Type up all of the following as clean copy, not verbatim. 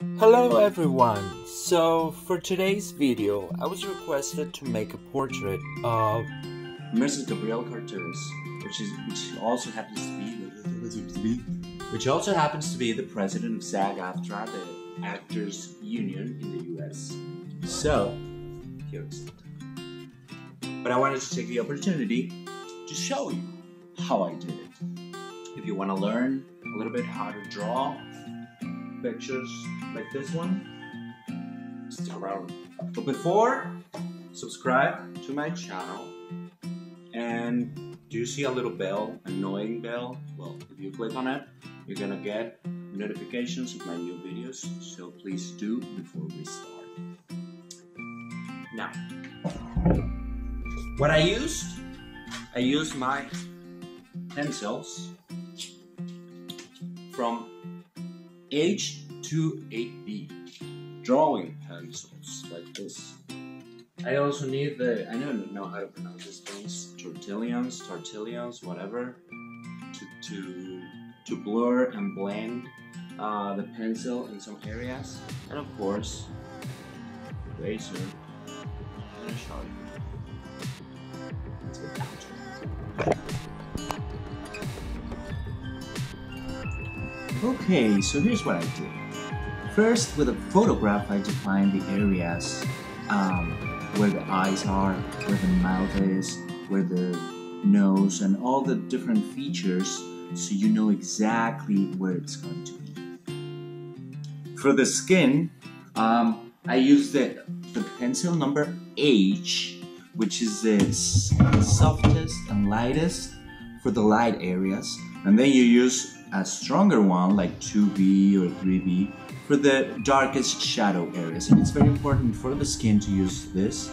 Hello everyone! So for today's video I was requested to make a portrait of Mrs. Gabrielle CARTERIS, which also happens to be the president of SAG-AFTRA, the Actors Union in the US. So here is it. But I wanted to take the opportunity to show you how I did it. If you want to learn a little bit how to draw pictures like this one, stick around. But before, subscribe to my channel, and do you see a little bell, annoying bell? Well, if you click on it, you're gonna get notifications of my new videos, so please do before we start. Now, what I used my pencils from H to 8B, drawing pencils like this. I also need I don't know how to pronounce these things, tortillions, whatever, to blur and blend the pencil in some areas, and of course, eraser. I'm gonna show you. Let's get down to it. Okay, so here's what I did. First, with a photograph, I defined the areas where the eyes are, where the mouth is, where the nose, and all the different features, so you know exactly where it's going to be. For the skin, I used the pencil number H, which is the softest and lightest for the light areas, and then you use a stronger one like 2B or 3B for the darkest shadow areas. And it's very important for the skin to use this,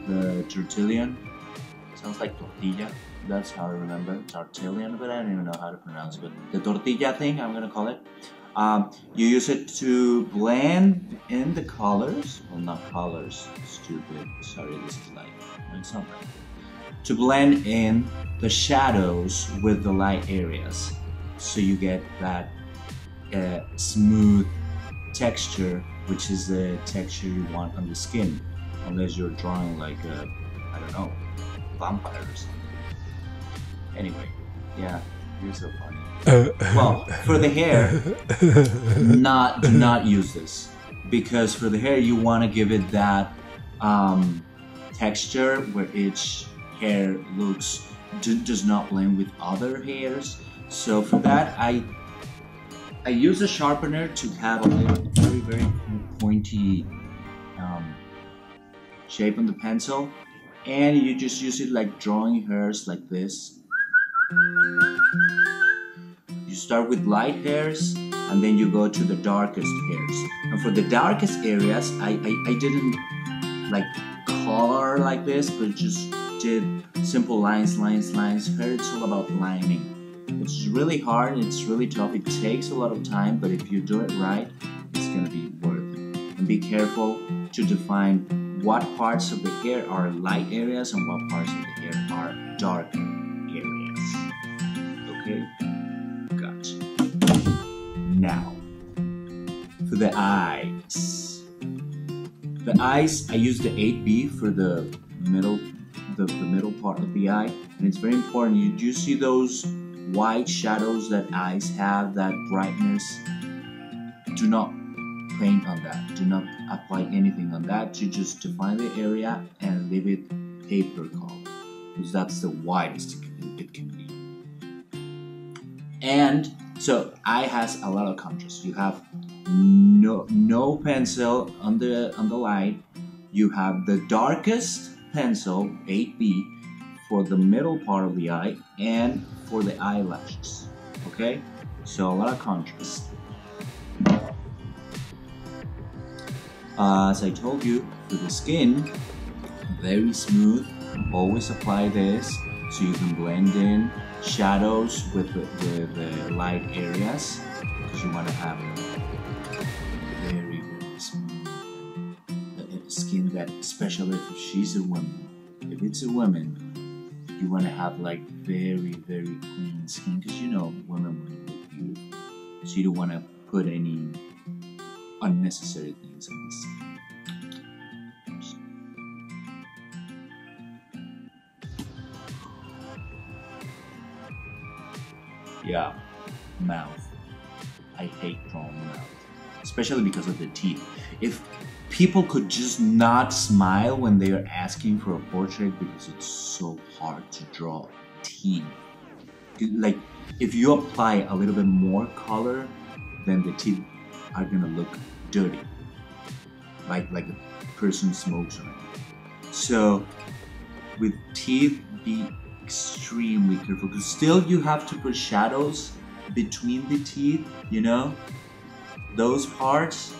the tortillion. Sounds like tortilla, that's how I remember, tortillion, but I don't even know how to pronounce it. But the tortilla thing, I'm gonna call it. You use it to blend in the colors, well, not colors, stupid, sorry, this is light, it's not light. To blend in the shadows with the light areas, so you get that smooth texture, which is the texture you want on the skin, unless you're drawing like a, I don't know, vampire or something. Anyway, yeah, you're so funny. Well, for the hair, do not use this, because for the hair you want to give it that texture where each hair does not blend with other hairs. So for that, I use a sharpener to have a very pointy shape on the pencil, and you just use it like drawing hairs like this. You start with light hairs, and then you go to the darkest hairs. And for the darkest areas, I didn't like color like this, but just did simple lines. Here it's all about lining. It's really hard, it's really tough, it takes a lot of time, but if you do it right, it's gonna be worth it. And be careful to define what parts of the hair are light areas and what parts of the hair are dark areas. Okay? Gotcha. Now, for the eyes. The eyes, I use the 8B for the middle part of the eye, and it's very important. You do see those white shadows that eyes have, that brightness. Do not paint on that. Do not apply anything on that. You just define the area and leave it paper color, because that's the widest it can be. And so eye has a lot of contrast. You have no pencil on the light. You have the darkest pencil, 8B, for the middle part of the eye and for the eyelashes. Okay, so a lot of contrast. As I told you, for the skin, very smooth. Always apply this so you can blend in shadows with the light areas, because you want to have a very smooth skin, that especially if she's a woman. If it's a woman, you want to have like very clean skin, because you know women want to look beautiful, so you don't want to put any unnecessary things in this scene. Yeah, mouth. I hate drawing mouth, especially because of the teeth. If people could just not smile when they are asking for a portrait, because it's so hard to draw teeth. Like, if you apply a little bit more color, then the teeth are gonna look dirty, like a person smokes on it. So with teeth, be extremely careful, because still you have to put shadows between the teeth, you know? Those parts,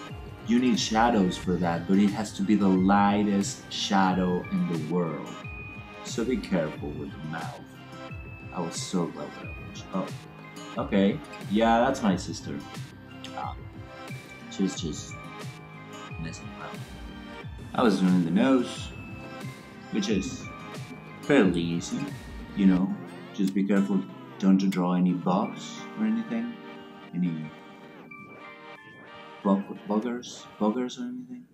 you need shadows for that, but it has to be the lightest shadow in the world. So be careful with the mouth. I was so glad that I watched. Oh, okay. Yeah, that's my sister. She's just messing around. I was doing the nose, which is fairly easy, you know. Just be careful, don't draw any bugs or anything, any buggers or anything.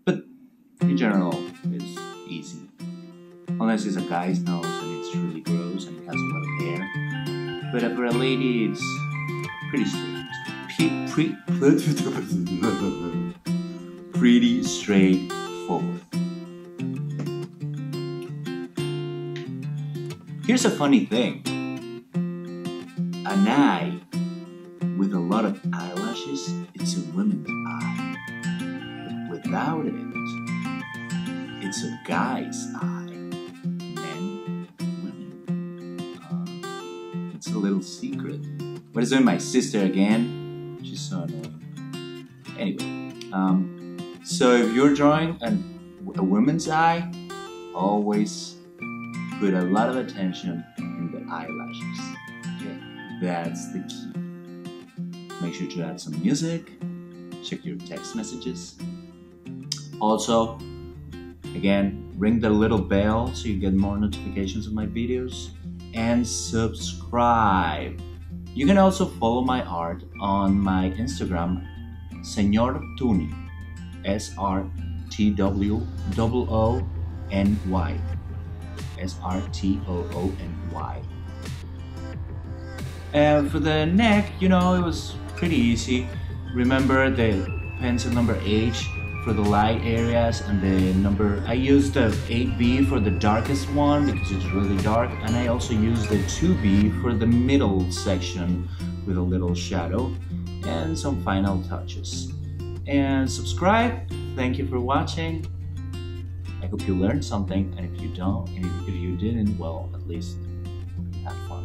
But in general, it's easy, unless it's a guy's nose and it's really gross and it has a lot of hair. But for a lady, it's pretty straight. Pretty straightforward. Here's a funny thing. An eye with a lot of eyelashes, it's a woman's eye. But without it, it's a guy's eye. Men, women. It's a little secret. What is doing my sister again? She's so annoying. Anyway, so if you're drawing a woman's eye, always put a lot of attention in the eyelashes. Okay, that's the key. Make sure to add some music. Check your text messages. Also, again, ring the little bell so you get more notifications of my videos. And subscribe. You can also follow my art on my Instagram, Señor Toony, SRTWOONY, SRTOONY. And for the neck, you know, it was pretty easy. Remember the pencil number H for the light areas, and the number, I used the 8B for the darkest one because it's really dark, and I also used the 2B for the middle section with a little shadow and some final touches. And subscribe. Thank you for watching. I hope you learned something, and if you don't, and if you didn't, well, at least have fun.